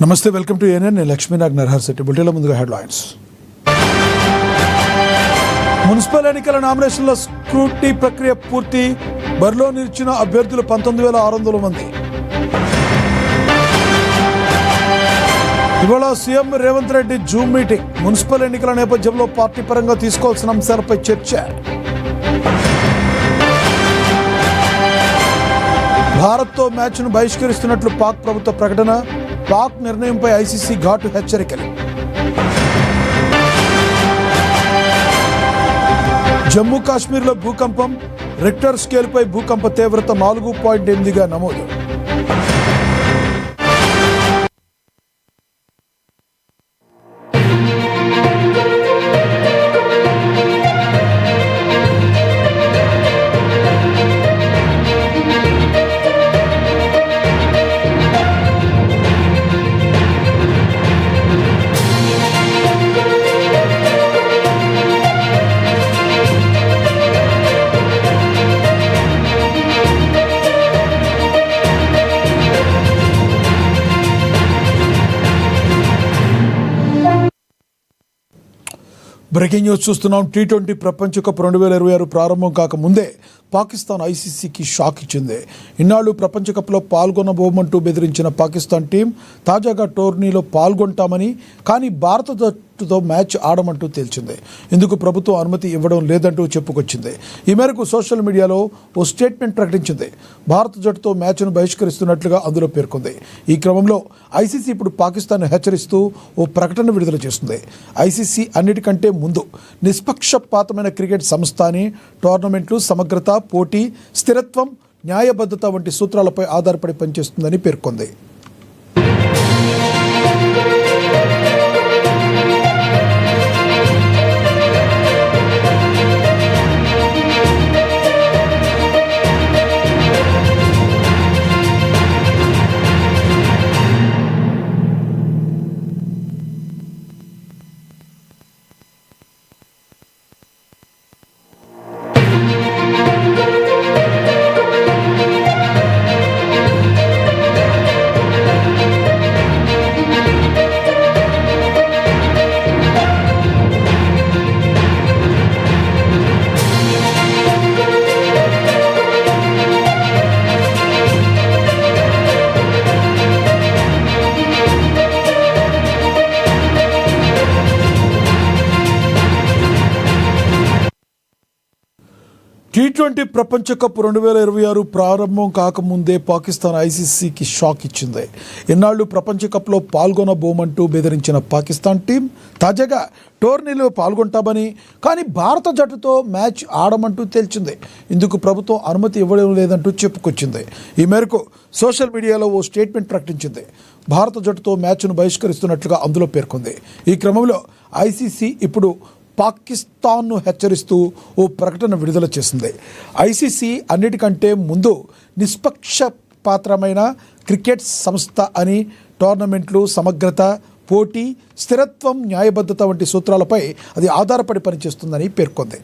నమస్తే, welcome to ANN. నేను లక్ష్మీనాగ్ నరహర్శెట్టి. బుల్టెన్లో ముందుగా హెడ్లైన్స్. మున్సిపల్ ఎన్నికల నామినేషన్ల స్క్రూటీ ప్రక్రియ పూర్తి. బరిలో నిలిచిన అభ్యర్థులు 19,600 మంది. ఇవాళ CM Revanth Reddy Zoom meeting. Municipal ఎన్నికల నేపథ్యంలో పార్టీ పరంగా తీసుకోవాల్సిన అంశాలపై చర్చ. భారత్తో మ్యాచ్ను బహిష్కరిస్తున్నట్లు పాక్ ప్రభుత్వ ప్రకటన. పాక్ నిర్ణయంపై ఐసీసీ ఘాటు హెచ్చరికలు. జమ్మూ కాశ్మీర్లో భూకంపం. రిక్టర్ స్కేల్పై భూకంప తీవ్రత 4.8గా నమోదు. బ్రేకింగ్ న్యూస్ చూస్తున్నాం. T20 ప్రపంచ కప్ 2026 ప్రారంభం కాకముందే పాకిస్తాన్ ఐసీసీకి షాక్ ఇచ్చింది. ఇన్నాళ్ళు ప్రపంచ కప్లో పాల్గొనబోమంటూ బెదిరించిన పాకిస్తాన్ టీం తాజాగా టోర్నీలో పాల్గొంటామని, కానీ భారత జట్టుతో మ్యాచ్ ఆడమంటూ తేల్చింది. ఇందుకు ప్రభుత్వం అనుమతి ఇవ్వడం లేదంటూ చెప్పుకొచ్చింది. ఈ మేరకు సోషల్ మీడియాలో ఓ స్టేట్మెంట్ ప్రకటించింది. భారత జట్టుతో మ్యాచ్ను బహిష్కరిస్తున్నట్లుగా అందులో పేర్కొంది. ఈ క్రమంలో ఐసీసీ ఇప్పుడు పాకిస్తాన్ను హెచ్చరిస్తూ ఓ ప్రకటన విడుదల చేస్తుంది. ఐసీసీ అన్నిటికంటే ముందు నిష్పక్షపాతమైన క్రికెట్ సంస్థ అని, టోర్నమెంట్లు సమగ్రత, పోటీ, స్థిరత్వం, న్యాయబద్ధత వంటి సూత్రాలపై ఆధారపడి పనిచేస్తుందని పేర్కొంది. T20 ప్రపంచ కప్ 2026 ప్రారంభం కాకముందే పాకిస్తాన్ ఐసీసీకి షాక్ ఇచ్చింది. ఇన్నాళ్ళు ప్రపంచ కప్లో పాల్గొనబోమంటూ బెదిరించిన పాకిస్తాన్ టీం తాజాగా టోర్నీలో పాల్గొంటామని, కానీ భారత జట్టుతో మ్యాచ్ ఆడమంటూ తేల్చింది. ఇందుకు ప్రభుత్వం అనుమతి ఇవ్వడం లేదంటూ చెప్పుకొచ్చింది. ఈ మేరకు సోషల్ మీడియాలో ఓ స్టేట్మెంట్ ప్రకటించింది. భారత జట్టుతో మ్యాచ్ను బహిష్కరిస్తున్నట్లుగా అందులో పేర్కొంది. ఈ క్రమంలో ఐసీసీ ఇప్పుడు పాకిస్తాన్ను హెచ్చరిస్తూ ఓ ప్రకటన విడుదల చేసింది. ఐసీసీ అన్నిటికంటే ముందు నిష్పక్షపాతమైన క్రికెట్ సంస్థ అని, టోర్నమెంట్లు సమగ్రత, పోటీ, స్థిరత్వం, న్యాయబద్ధత వంటి సూత్రాలపై అది ఆధారపడి పనిచేస్తుందని పేర్కొంది.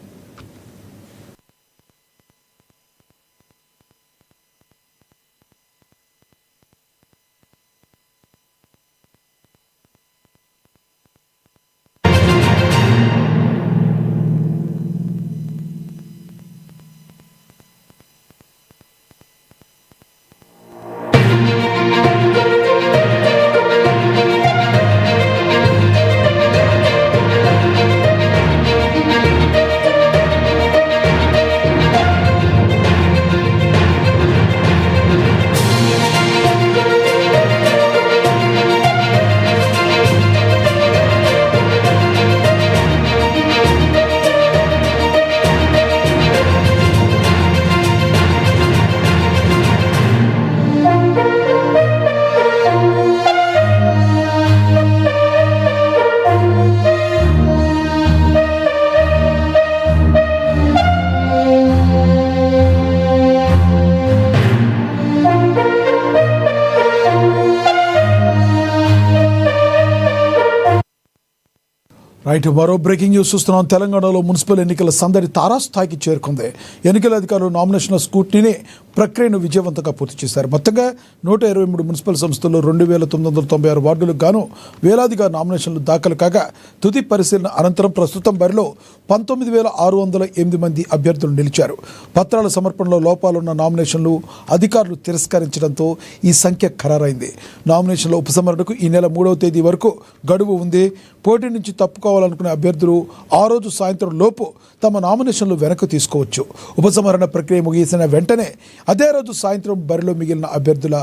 రైట్, మరో బ్రేకింగ్ న్యూస్ చూస్తున్నాం. తెలంగాణలో మున్సిపల్ ఎన్నికల సందడి తారాస్థాయికి చేరుకుంది. ఎన్నికల అధికారులు నామినేషన్ల స్క్రూటినీ ప్రక్రియను విజయవంతంగా పూర్తి చేశారు. మొత్తంగా 123 మున్సిపల్ సంస్థల్లో 2,996 వార్డులకు గాను వేలాదిగా నామినేషన్లు దాఖలు కాగా తుది పరిశీలన అనంతరం ప్రస్తుతం బరిలో 19,608 మంది అభ్యర్థులు నిలిచారు. పత్రాల సమర్పణలో లోపాలున్న నామినేషన్లు అధికారులు తిరస్కరించడంతో ఈ సంఖ్య ఖరారైంది. నామినేషన్ల ఉపసంహరణకు ఈ నెల 3వ తేదీ వరకు గడువు ఉంది. పోటీ నుంచి తప్పుకోవాలనుకునే అభ్యర్థులు ఆ రోజు సాయంత్రం లోపు తమ నామినేషన్లు వెనక్కి తీసుకోవచ్చు. ఉపసంహరణ ప్రక్రియ ముగిసిన వెంటనే అదే రోజు సాయంత్రం బరిలో మిగిలిన అభ్యర్థుల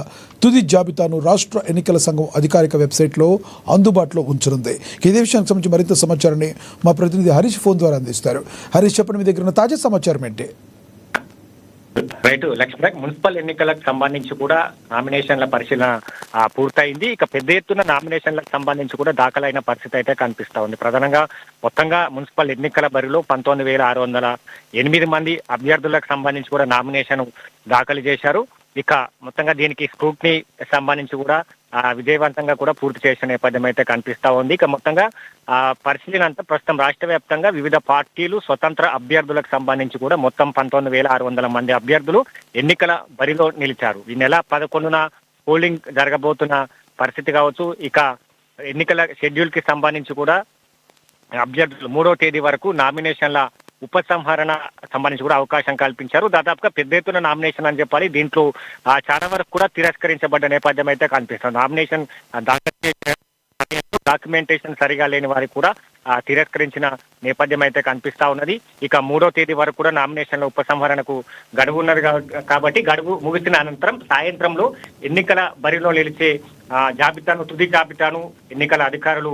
తుది జాబితాను రాష్ట్ర ఎన్నికల సంఘం అధికారిక వెబ్సైట్లో అందుబాటులో ఉంచనుంది. ఇదే విషయానికి సంబంధించి మరింత సమాచారాన్ని మా ప్రతినిధి హరీష్ ఫోన్ ద్వారా అందిస్తారు. హరీష్, చెప్పండి, మీ దగ్గర ఉన్న తాజా సమాచారం ఏంటి? రైట్ లక్ష్మణ్, మున్సిపల్ ఎన్నికలకు సంబంధించి కూడా నామినేషన్ల పరిశీలన పూర్తయింది. ఇక పెద్ద ఎత్తున నామినేషన్లకు సంబంధించి కూడా దాఖలైన పరిస్థితి అయితే కనిపిస్తా ఉంది. ప్రధానంగా మొత్తంగా మున్సిపల్ ఎన్నికల బరిలో 19,608 మంది అభ్యర్థులకు సంబంధించి కూడా నామినేషన్ దాఖలు చేశారు. ఇక మొత్తంగా దీనికి స్క్రూటినీ సంబంధించి కూడా విజయవంతంగా కూడా పూర్తి చేసిన నేపథ్యం అయితే కనిపిస్తా ఉంది. ఇక మొత్తంగా పరిశీలన అంతా ప్రస్తుతం రాష్ట్ర వ్యాప్తంగా వివిధ పార్టీలు స్వతంత్ర అభ్యర్థులకు సంబంధించి కూడా మొత్తం 19,600 మంది అభ్యర్థులు ఎన్నికల బరిలో నిలిచారు. ఈ నెల 11న పోలింగ్ జరగబోతున్న పరిస్థితి కావచ్చు. ఇక ఎన్నికల షెడ్యూల్ కి సంబంధించి కూడా అభ్యర్థులు 3వ తేదీ వరకు నామినేషన్ల ఉపసంహరణ సంబంధించి కూడా అవకాశం కల్పించారు. దాదాపుగా పెద్ద ఎత్తున నామినేషన్ అని చెప్పాలి. దీంట్లో చాలా వరకు కూడా తిరస్కరించబడ్డ నేపథ్యం అయితే కనిపిస్తుంది. నామినేషన్ డాక్యుమెంటేషన్ సరిగా లేని వారికి కూడా తిరస్కరించిన నేపథ్యం అయితే కనిపిస్తా ఉన్నది. ఇక 3వ తేదీ వరకు కూడా నామినేషన్ల ఉపసంహరణకు గడువు ఉన్నది కాబట్టి గడువు ముగిసిన అనంతరం సాయంత్రంలో ఎన్నికల బరిలో నిలిచే తుది జాబితాను ఎన్నికల అధికారులు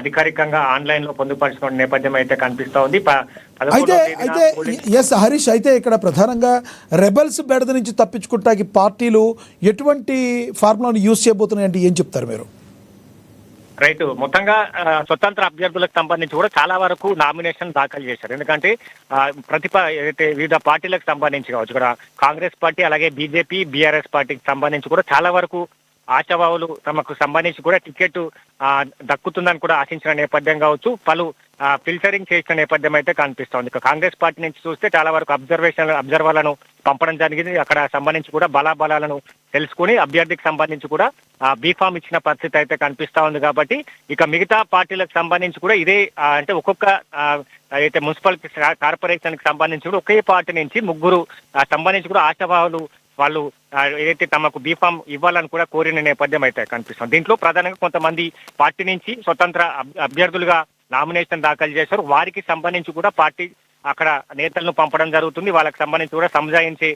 అధికారికంగా ఆన్లైన్ లో పొందుపరిచిన నేపథ్యం అయితే కనిపిస్తా ఉంది. హరీష్, అయితే ఇక్కడ ప్రధానంగా రెబల్స్ బెడద నుంచి తప్పించుకుంటాకి పార్టీలు ఎటువంటి ఫార్ములాను యూజ్ చేయబోతున్నాయంటే ఏం చెప్తారు మీరు? రైట్, మొత్తంగా స్వతంత్ర అభ్యర్థులకు సంబంధించి కూడా చాలా వరకు నామినేషన్ దాఖలు చేశారు. ఎందుకంటే ఏదైతే వివిధ పార్టీలకు సంబంధించి కావచ్చు, ఇక్కడ కాంగ్రెస్ పార్టీ అలాగే బీజేపీ బీఆర్ఎస్ పార్టీకి సంబంధించి కూడా చాలా వరకు ఆశావాహులు తమకు సంబంధించి కూడా టికెట్ దక్కుతుందని కూడా ఆశించిన నేపథ్యం కావచ్చు. పలు ఫిల్టరింగ్ చేసిన నేపథ్యం అయితే కనిపిస్తోంది. ఇక కాంగ్రెస్ పార్టీ నుంచి చూస్తే చాలా వరకు అబ్జర్వర్లను పంపడం జరిగింది. అక్కడ సంబంధించి కూడా బలాబలాలను తెలుసుకుని అభ్యర్థికి సంబంధించి కూడా బీఫామ్ ఇచ్చిన పరిస్థితి అయితే కనిపిస్తా ఉంది. కాబట్టి ఇక మిగతా పార్టీలకు సంబంధించి కూడా ఇదే అంటే ఒక్కొక్క అయితే మున్సిపల్ కార్పొరేషన్ కి సంబంధించి కూడా ఒకే పార్టీ నుంచి ముగ్గురు సంబంధించి కూడా ఆశావాహులు వాళ్ళు ఏదైతే తమకు బీఫామ్ ఇవ్వాలని కూడా కోరిన నేపథ్యం అయితే కనిపిస్తుంది. దీంట్లో ప్రధానంగా కొంతమంది పార్టీ నుంచి స్వతంత్ర అభ్యర్థులుగా నామినేషన్ దాఖలు చేశారు. వారికి సంబంధించి కూడా పార్టీ అక్కడ నేతలను పంపడం జరుగుతుంది. వాళ్ళకి సంబంధించి కూడా సంజాయించే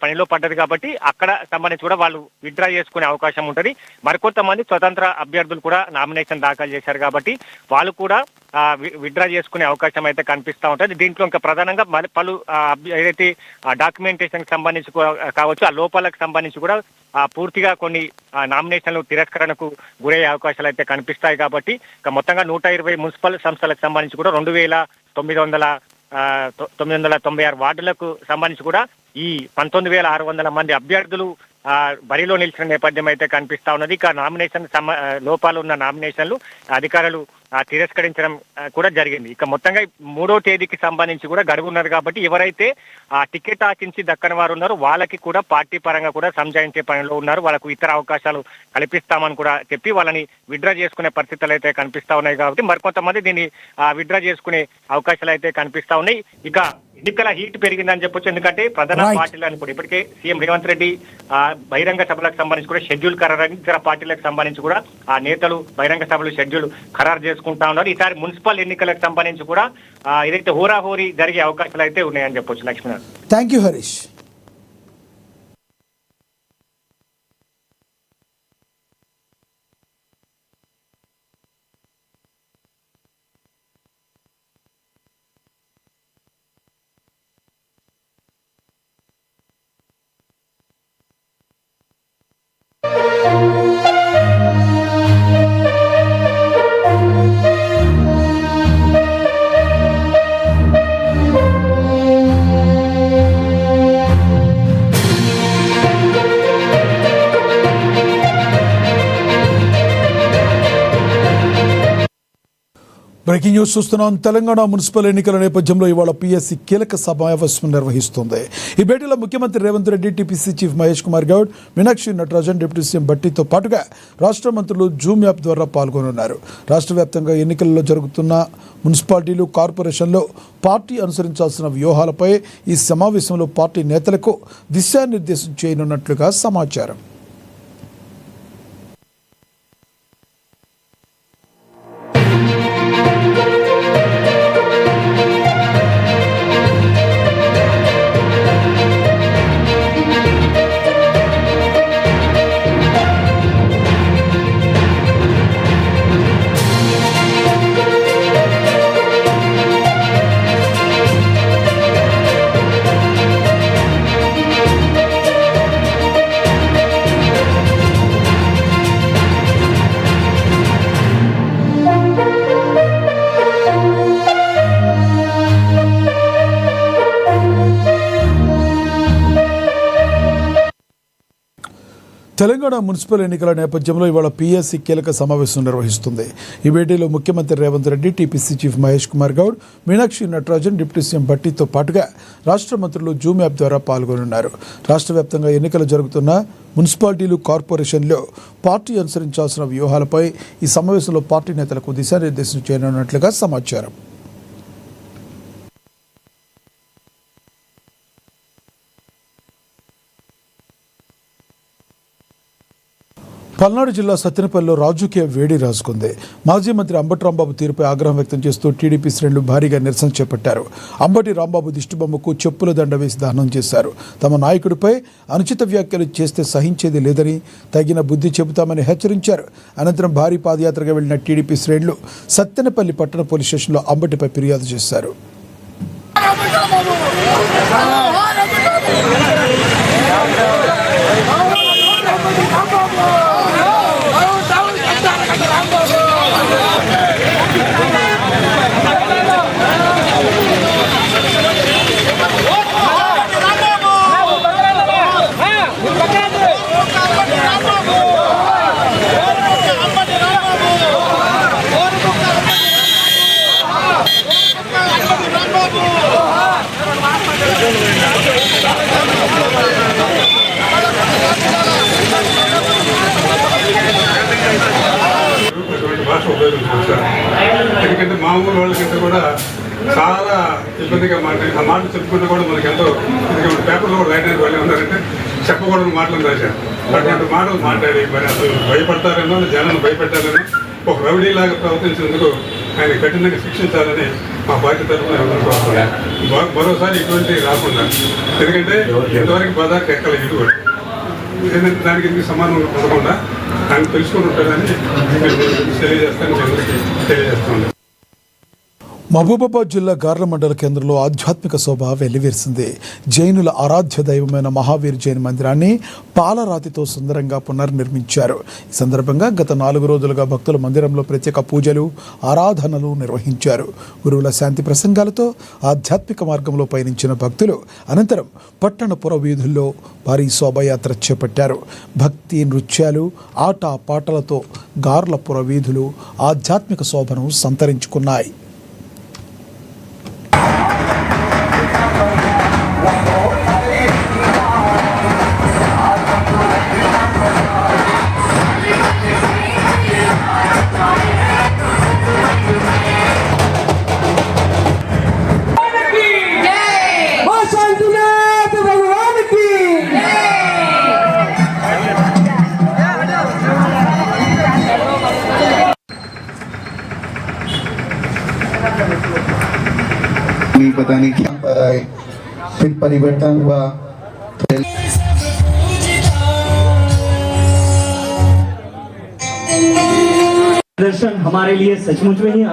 పనిలో పడ్డది కాబట్టి అక్కడ సంబంధించి కూడా వాళ్ళు విత్డ్రా చేసుకునే అవకాశం ఉంటుంది. మరికొంతమంది స్వతంత్ర అభ్యర్థులు కూడా నామినేషన్ దాఖలు చేశారు కాబట్టి వాళ్ళు కూడా విత్డ్రా చేసుకునే అవకాశం అయితే కనిపిస్తా ఉంటుంది. దీంట్లో ఇంకా ప్రధానంగా పలు ఏదైతే డాక్యుమెంటేషన్ సంబంధించి కావచ్చు, ఆ లోపాలకు సంబంధించి కూడా పూర్తిగా కొన్ని నామినేషన్లు తిరస్కరణకు గురయ్యే అవకాశాలు అయితే కనిపిస్తాయి. కాబట్టి ఇక మొత్తంగా 120 మున్సిపల్ సంస్థలకు సంబంధించి కూడా 2,996 వార్డులకు సంబంధించి కూడా ఈ 19,600 మంది అభ్యర్థులు బరిలో నిలిచిన నేపథ్యం అయితే కనిపిస్తా ఉన్నది. ఇక నామినేషన్ లోపాలు ఉన్న నామినేషన్లు అధికారులు తిరస్కరించడం కూడా జరిగింది. ఇక మొత్తంగా 3వ తేదీకి సంబంధించి కూడా గడువు ఉన్నది కాబట్టి ఎవరైతే టికెట్ ఆశించి దక్కని వారు ఉన్నారో వాళ్ళకి కూడా పార్టీ పరంగా కూడా సంజాయించే పనిలో ఉన్నారు. వాళ్ళకు ఇతర అవకాశాలు కల్పిస్తామని కూడా చెప్పి వాళ్ళని విత్డ్రా చేసుకునే పరిస్థితులు అయితే కనిపిస్తా ఉన్నాయి. కాబట్టి మరికొంతమంది దీన్ని విత్డ్రా చేసుకునే అవకాశాలు అయితే కనిపిస్తా ఉన్నాయి. ఇక ఎన్నికల హీట్ పెరిగిందని చెప్పొచ్చు. ఎందుకంటే ప్రధాన పార్టీలు అనుకోండి ఇప్పటికే సీఎం రేవంత్ రెడ్డి బహిరంగ సభలకు సంబంధించి కూడా షెడ్యూల్ ఖరారు, ఇతర పార్టీలకు సంబంధించి కూడా ఆ నేతలు బహిరంగ సభలు షెడ్యూల్ ఖరారు చేసుకుంటా ఉన్నారు. ఈసారి మున్సిపల్ ఎన్నికలకు సంబంధించి కూడా ఏదైతే హోరాహోరీ జరిగే అవకాశాలు అయితే ఉన్నాయని చెప్పొచ్చు. Lakshman, thank you Harish. Breaking news చూస్తున్నాం. తెలంగాణ మున్సిపల్ ఎన్నికల నేపథ్యంలో ఇవాళ పీఎస్సీ కీలక సమావేశం నిర్వహిస్తుంది. ఈ భేటీలో ముఖ్యమంత్రి Revanth Reddy, TPC chief Mahesh Kumar Goud, Meenakshi Natarajan, deputy CM భట్టితో పాటుగా రాష్ట్ర మంత్రులు జూమ్ యాప్ ద్వారా పాల్గొనున్నారు. రాష్ట్ర వ్యాప్తంగా ఎన్నికల్లో జరుగుతున్న మున్సిపాలిటీలు, కార్పొరేషన్లో పార్టీ అనుసరించాల్సిన వ్యూహాలపై ఈ సమావేశంలో పార్టీ నేతలకు దిశానిర్దేశం చేయనున్నట్లుగా సమాచారం. తెలంగాణ మున్సిపల్ ఎన్నికల నేపథ్యంలో ఇవాళ పీఎస్సీ కీలక సమావేశం నిర్వహిస్తుంది. ఈ భేటీలో ముఖ్యమంత్రి Revanth Reddy, TPC chief Mahesh Kumar Goud, Meenakshi Natarajan, deputy CM భట్టితో పాటుగా రాష్ట్ర మంత్రులు జూమ్ యాప్ ద్వారా పాల్గొనున్నారు. రాష్ట్ర వ్యాప్తంగా ఎన్నికలు జరుగుతున్న మున్సిపాలిటీలు, కార్పొరేషన్లో పార్టీ అనుసరించాల్సిన వ్యూహాలపై ఈ సమావేశంలో పార్టీ నేతలకు దిశానిర్దేశం చేయనున్నట్లుగా సమాచారం. పల్నాడు జిల్లా సత్తెనపల్లిలో రాజకీయ వేడి రాజుకుంది. మాజీ మంత్రి అంబటి రాంబాబు తీరుపై ఆగ్రహం వ్యక్తం చేస్తూ టీడీపీ శ్రేణులు భారీగా నిరసన చేపట్టారు. అంబటి రాంబాబు దిష్టిబొమ్మకు చెప్పుల దండ వేసి దహనం చేశారు. తమ నాయకుడిపై అనుచిత వ్యాఖ్యలు చేస్తే సహించేది లేదని, తగిన బుద్ధి చెబుతామని హెచ్చరించారు. అనంతరం భారీ పాదయాత్రగా వెళ్లిన టీడీపీ శ్రేణులు సత్తెనపల్లి పట్టణ పోలీస్ స్టేషన్లో అంబటిపై ఫిర్యాదు చేశారు. భాష ఉపయోగించుకుంటారు. ఎందుకంటే మామూలు వాళ్ళకంటే కూడా చాలా ఇబ్బందిగా మాట్లాడి ఆ మాటలు చెప్పుకుంటే కూడా మనకి ఎంతో ఎందుకంటే పేపర్లో కూడా రాయడానికి వాళ్ళు ఉన్నారంటే చెప్పకూడని మాటలు రాశారు. అటువంటి మాటలు మాట్లాడి మరి అసలు భయపడతారేమో, జనాన్ని భయపెట్టాలని, ఒక రౌడీలాగా ప్రవర్తించినందుకు ఆయన కఠినంగా శిక్షించాలని మా పార్టీ తరఫున మరోసారి ఇటువంటి రాకుండా, ఎందుకంటే ఇంతవరకు బాధాకి ఎక్కల ఇది కూడా ఏంటంటే దానికి ఎందుకు సమానం పొందకుండా ఆయన తెలుసుకుని ఉంటాడని తెలియజేస్తాను. మహబూబాబాద్ జిల్లా గార్ల మండల కేంద్రంలో ఆధ్యాత్మిక శోభ వెల్లివిరిసింది. జైనుల ఆరాధ్య దైవమైన మహావీర్ జైన్ మందిరాన్ని పాలరాతితో సుందరంగా పునర్నిర్మించారు. ఈ సందర్భంగా గత 4 రోజులుగా భక్తుల మందిరంలో ప్రత్యేక పూజలు, ఆరాధనలు నిర్వహించారు. గురువుల శాంతి ప్రసంగాలతో ఆధ్యాత్మిక మార్గంలో పయనించిన భక్తులు అనంతరం పట్టణ పుర వీధుల్లో భారీ శోభయాత్ర చేపట్టారు. భక్తి, నృత్యాలు, ఆట పాటలతో గార్ల పుర వీధులు ఆధ్యాత్మిక శోభను సంతరించుకున్నాయి. पता नहीं क्या पर आए, फिर परिवर्तन हुआ। दर्शन हमारे लिए सचमुच में ही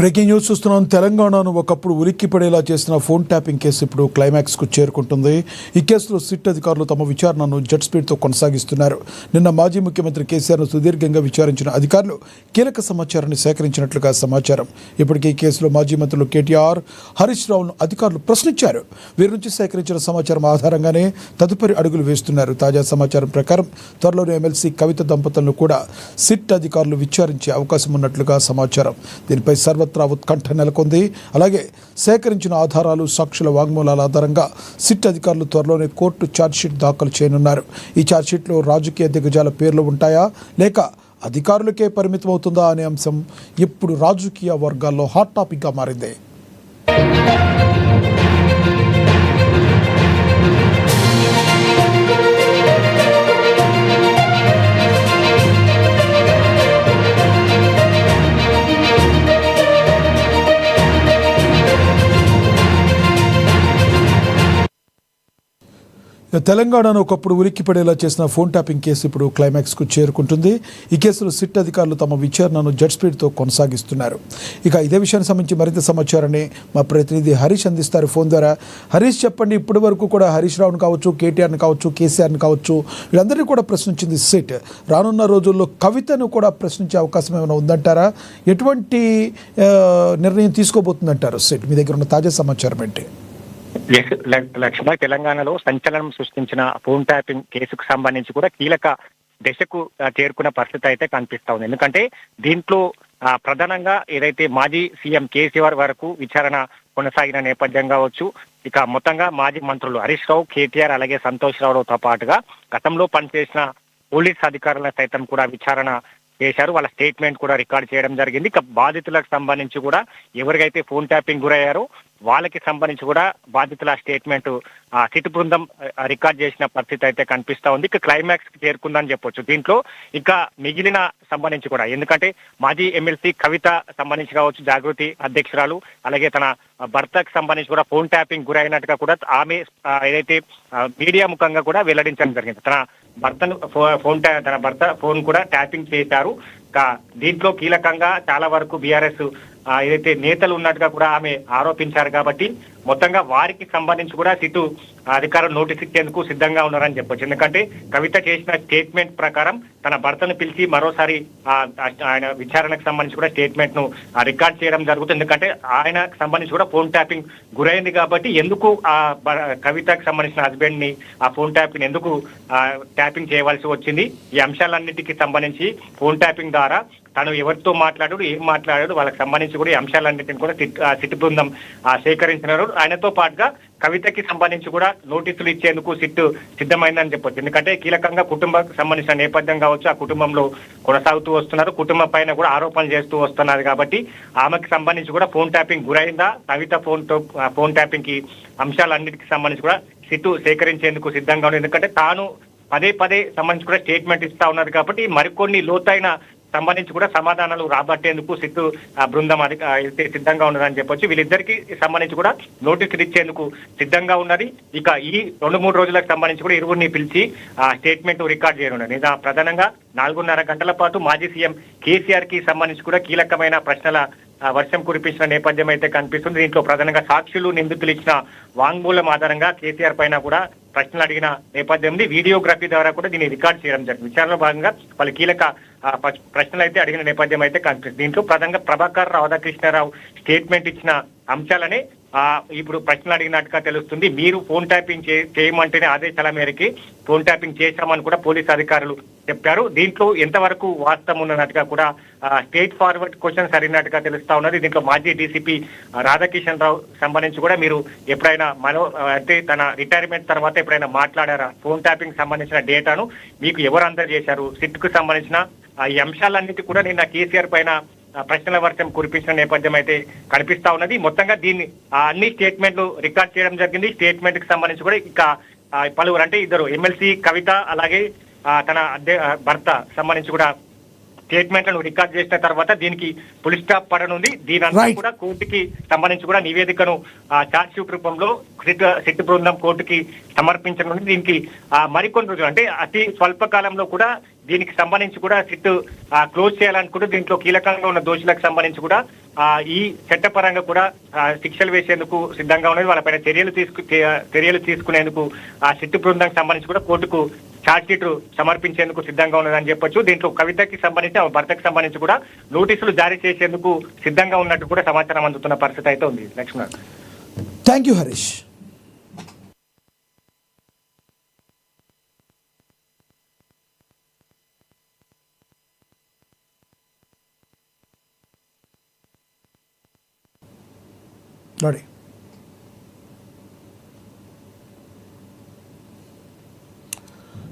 బ్రేకింగ్ న్యూస్ చూస్తున్నాం. తెలంగాణను ఒకప్పుడు ఉలిక్కిపడేలా చేసిన ఫోన్ ట్యాపింగ్ కేసు ఇప్పుడు క్లైమాక్స్కు చేరుకుంటుంది. ఈ కేసులో సిట్ అధికారులు తమ విచారణను జెట్ స్పీడ్తో కొనసాగిస్తున్నారు. నిన్న మాజీ ముఖ్యమంత్రి కేసీఆర్ను సుదీర్ఘంగా విచారించిన అధికారులు కీలక సమాచారాన్ని సేకరించినట్లుగా సమాచారం. ఇప్పటికే ఈ కేసులో మాజీ మంత్రులు కేటీఆర్, హరీష్ రావును అధికారులు ప్రశ్నించారు. వీరి నుంచి సేకరించిన సమాచారం ఆధారంగానే తదుపరి అడుగులు వేస్తున్నారు. తాజా సమాచారం ప్రకారం త్వరలోనే ఎమ్మెల్సీ కవిత దంపతులను కూడా సిట్ అధికారులు విచారించే అవకాశం ఉన్నట్లుగా సమాచారం. దీనిపై సర్వత్రా ఉత్కంఠ నెలకొంది. అలాగే సేకరించిన ఆధారాలు, సాక్షుల వాంగ్మూలాల ఆధారంగా సిట్ అధికారులు త్వరలోనే కోర్టు ఛార్జ్షీట్ దాఖలు చేయనున్నారు. ఈ ఛార్జ్షీట్లో రాజకీయ దిగ్గజాల పేర్లు ఉంటాయా లేక అధికారులకే పరిమితం అవుతుందా అనే అంశం ఇప్పుడు రాజకీయ వర్గాల్లో హాట్ టాపిక్గా మారింది. తెలంగాణను ఒకప్పుడు ఉలిక్కిపడేలా చేసిన ఫోన్ ట్యాపింగ్ కేసు ఇప్పుడు క్లైమాక్స్కు చేరుకుంటుంది. ఈ కేసులో సిట్ అధికారులు తమ విచారణను జెట్ స్పీడ్తో కొనసాగిస్తున్నారు. ఇక ఇదే విషయానికి సంబంధించి మరింత సమాచారాన్ని మా ప్రతినిధి హరీష్ అందిస్తారు ఫోన్ ద్వారా. హరీష్, చెప్పండి, ఇప్పటి వరకు కూడా హరీష్ రావును కావచ్చు, కేటీఆర్ని కావచ్చు, కేసీఆర్ని కావచ్చు, వీళ్ళందరినీ కూడా ప్రశ్నించింది సిట్. రానున్న రోజుల్లో కవితను కూడా ప్రశ్నించే అవకాశం ఏమైనా ఉందంటారా? ఎటువంటి నిర్ణయం తీసుకోబోతుందంటారు సిట్? మీ దగ్గర ఉన్న తాజా సమాచారం ఏంటి? లక్ష్మ, తెలంగాణలో సంచలనం సృష్టించిన ఫోన్ ట్యాపింగ్ కేసుకు సంబంధించి కూడా కీలక దశకు చేరుకున్న పరిస్థితి అయితే కనిపిస్తా ఉంది. ఎందుకంటే దీంట్లో ప్రధానంగా ఏదైతే మాజీ సీఎం కేసీఆర్ వరకు విచారణ కొనసాగిన నేపథ్యం కావచ్చు, ఇక మొత్తంగా మాజీ మంత్రులు హరీష్ రావు, కేటీఆర్ అలాగే సంతోష్ రావుతో పాటుగా గతంలో పనిచేసిన పోలీస్ అధికారులను సైతం కూడా విచారణ చేశారు. వాళ్ళ స్టేట్మెంట్ కూడా రికార్డ్ చేయడం జరిగింది. ఇక బాధితులకు సంబంధించి కూడా ఎవరికైతే ఫోన్ ట్యాపింగ్ గురయ్యారో వాళ్ళకి సంబంధించి కూడా బాధితుల స్టేట్మెంట్ సిట్ బృందం రికార్డ్ చేసిన పరిస్థితి అయితే కనిపిస్తా ఉంది. ఇక క్లైమాక్స్ కి చేరుకుందని చెప్పొచ్చు. దీంట్లో ఇంకా మిగిలిన సంబంధించి కూడా, ఎందుకంటే మాజీ ఎమ్మెల్సీ కవిత సంబంధించి కావచ్చు, జాగృతి అధ్యక్షురాలు, అలాగే తన భర్తకు సంబంధించి కూడా ఫోన్ ట్యాపింగ్ గురైనట్టుగా కూడా ఆమె ఏదైతే మీడియా ముఖంగా కూడా వెల్లడించడం జరిగింది. తన భర్త ఫోన్ కూడా ట్యాపింగ్ చేశారు. దీంట్లో కీలకంగా చాలా వరకు బీఆర్ఎస్ ఏదైతే నేతలు ఉన్నట్టుగా కూడా ఆమె ఆరోపించారు. కాబట్టి మొత్తంగా వారికి సంబంధించి కూడా సిట్టు అధికారులు నోటీస్ ఇచ్చేందుకు సిద్ధంగా ఉన్నారని చెప్పొచ్చు. ఎందుకంటే కవిత చేసిన స్టేట్మెంట్ ప్రకారం తన భర్తను పిలిచి మరోసారి ఆయన విచారణకు సంబంధించి కూడా స్టేట్మెంట్ ను రికార్డ్ చేయడం జరుగుతుంది. ఎందుకంటే ఆయనకు సంబంధించి కూడా ఫోన్ ట్యాపింగ్ గురైంది కాబట్టి ఎందుకు ఆ కవితకు సంబంధించిన హస్బెండ్ ని ఆ ఫోన్ ట్యాపింగ్ ఎందుకు ట్యాపింగ్ చేయవలసి వచ్చింది, ఈ అంశాలన్నిటికీ సంబంధించి ఫోన్ ట్యాపింగ్ ద్వారా తను ఎవరితో మాట్లాడాడు, ఏం మాట్లాడాడు, వాళ్ళకి సంబంధించి కూడా ఈ అంశాలన్నింటినీ కూడా సిట్ బృందం సేకరించినారు. ఆయనతో పాటుగా కవితకి సంబంధించి కూడా నోటీసులు ఇచ్చేందుకు సిట్ సిద్ధమైందని చెప్పొచ్చు. ఎందుకంటే కీలకంగా కుటుంబానికి సంబంధించిన నేపథ్యం కావచ్చు, ఆ కుటుంబంలో కొనసాగుతూ వస్తున్నారు, కుటుంబం పైన కూడా ఆరోపణలు చేస్తూ వస్తున్నారు. కాబట్టి ఆమెకు సంబంధించి కూడా ఫోన్ ట్యాపింగ్ గురైందా, కవిత ఫోన్ ట్యాపింగ్ కి అంశాలన్నిటికీ సంబంధించి కూడా సిట్ సేకరించేందుకు సిద్ధంగా ఉంది. ఎందుకంటే తాను పదే సంబంధించి కూడా స్టేట్మెంట్ ఇస్తా ఉన్నారు. కాబట్టి మరికొన్ని లోతైన సంబంధించి కూడా సమాధానాలు రాబట్టేందుకు సిట్టు బృందం అయితే సిద్ధంగా ఉన్నదని చెప్పొచ్చు. వీళ్ళిద్దరికి సంబంధించి కూడా నోటీసులు ఇచ్చేందుకు సిద్ధంగా ఉన్నది. ఇక ఈ 2-3 రోజులకు సంబంధించి కూడా ఇరువురిని పిలిచి స్టేట్మెంట్ రికార్డ్ చేయనున్నది. ప్రధానంగా 4.5 గంటల పాటు మాజీ సీఎం కేసీఆర్ కి సంబంధించి కూడా కీలకమైన ప్రశ్నల వర్షం కురిపించిన నేపథ్యం అయితే కనిపిస్తుంది. దీంట్లో ప్రధానంగా సాక్షులు, నిందితులు ఇచ్చిన వాంగ్మూలం ఆధారంగా కేసీఆర్ పైన కూడా ప్రశ్నలు అడిగిన నేపథ్యం, వీడియోగ్రఫీ ద్వారా కూడా దీన్ని రికార్డ్ చేయడం జరిగింది. విచారణలో భాగంగా వాళ్ళు కీలక ప్రశ్నలు అయితే అడిగిన నేపథ్యం అయితే కనిపిస్తుంది. దీంట్లో ప్రధానంగా ప్రభాకర్ రాధాకృష్ణారావు స్టేట్మెంట్ ఇచ్చిన అంశాలనే ఇప్పుడు ప్రశ్నలు అడిగినట్టుగా తెలుస్తుంది. మీరు ఫోన్ ట్యాపింగ్ చేయమంటేనే ఆదేశాల మేరకి ఫోన్ ట్యాపింగ్ చేశామని కూడా పోలీసు అధికారులు చెప్పారు. దీంట్లో ఎంతవరకు వాస్తవం ఉన్నట్టుగా కూడా స్ట్రేట్ ఫార్వర్డ్ క్వశ్చన్స్ అడిగినట్టుగా తెలుస్తా ఉన్నది. దీంట్లో మాజీ డీసీపీ రాధాకిషన్ రావు సంబంధించి కూడా మీరు ఎప్పుడైనా అంటే తన రిటైర్మెంట్ తర్వాత ఎప్పుడైనా మాట్లాడారా, ఫోన్ ట్యాపింగ్ సంబంధించిన డేటాను మీకు ఎవరు అందజేశారు, సిట్ కు సంబంధించిన ఈ అంశాలన్నిటి కూడా నిన్న కేసీఆర్ పైన ప్రశ్నల వర్షం కురిపించిన నేపథ్యం అయితే కనిపిస్తా ఉన్నది. మొత్తంగా దీన్ని అన్ని స్టేట్మెంట్లు రికార్డ్ చేయడం జరిగింది. స్టేట్మెంట్ కి సంబంధించి కూడా ఇక పలువురు అంటే ఇద్దరు ఎమ్మెల్సీ కవిత అలాగే తన భర్త సంబంధించి కూడా స్టేట్మెంట్లను రికార్డ్ చేసిన తర్వాత దీనికి పులి స్టాప్ పడనుంది. దీనంతా కూడా కోర్టుకి సంబంధించి కూడా నివేదికను ఛార్జ్ షీట్ రూపంలో సిట్ బృందం కోర్టుకి సమర్పించనుంది. దీనికి మరికొన్ని రోజులు అంటే అతి స్వల్ప కాలంలో కూడా దీనికి సంబంధించి కూడా సిట్ క్లోజ్ చేయాలనుకుంటూ దీంట్లో కీలకంగా ఉన్న దోషులకు సంబంధించి కూడా ఈ చట్టపరంగా కూడా శిక్షలు వేసేందుకు సిద్ధంగా ఉన్నది. వాళ్ళపైన చర్యలు తీసుకునేందుకు ఆ సిట్టు బృందానికి సంబంధించి కూడా కోర్టుకు ఛార్జ్ షీట్ సమర్పించేందుకు సిద్ధంగా ఉన్నదని చెప్పొచ్చు. దీంట్లో కవితకి సంబంధించి ఆమె భర్తకి సంబంధించి కూడా నోటీసులు జారీ చేసేందుకు సిద్ధంగా ఉన్నట్టు కూడా సమాచారం అందుతున్న పరిస్థితి అయితే ఉంది. Lakshman, thank you Harish. Ready.